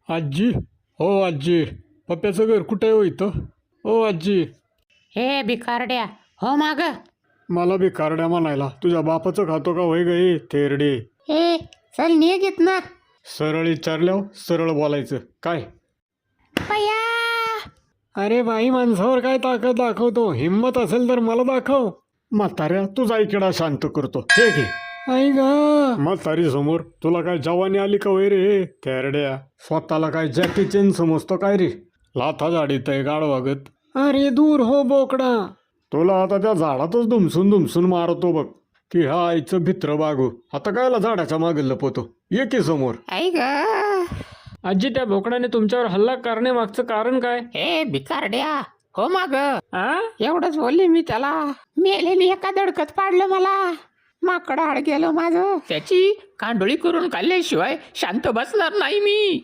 आजी. हो आजी. पप्प्याचं घर कुठे आहे हो इथं? हो आजी. हे भिकारड्या, हो माग. मला बी कारड्या म्हणायला तुझ्या बापाचं खातो का होय गई थेरडे? ए चल निघ ना. सरळ विचारल्यावर सरळ बोलायचं काय? पया. अरे बाई माणसावर काय ताकद दाखवतो? हिंमत असेल तर मला दाखव. म्हाताऱ्या तुझा इकडा शांत करतो हे घे. आई ग म्हातारी समोर तुला काय जवानी आली का वय रे थेरड्या? स्वतःला काय जॅकी चेन समजतो काय रे? लाथा झाडीत आहे गाड वागत. अरे दूर हो बोकडा. तुला आता त्या झाडातच दुमसून दुमसून मारतो बघ की हा आईचं भित्र बागू. आता कायला झाडाच्या मागे लपवतो? ये की समोर. आई ग. आजी त्या बोकडाने तुमच्यावर हल्ला करण्यामागचं कारण काय? हे भिकारड्या, हो माग. आ? एवढंच बोलले मी त्याला. मेलेने एका दडकत पाडलं मला. माकड हाड गेलं माझं. त्याची कांडोळी करून काढल्याशिवाय शांत बसणार नाही मी.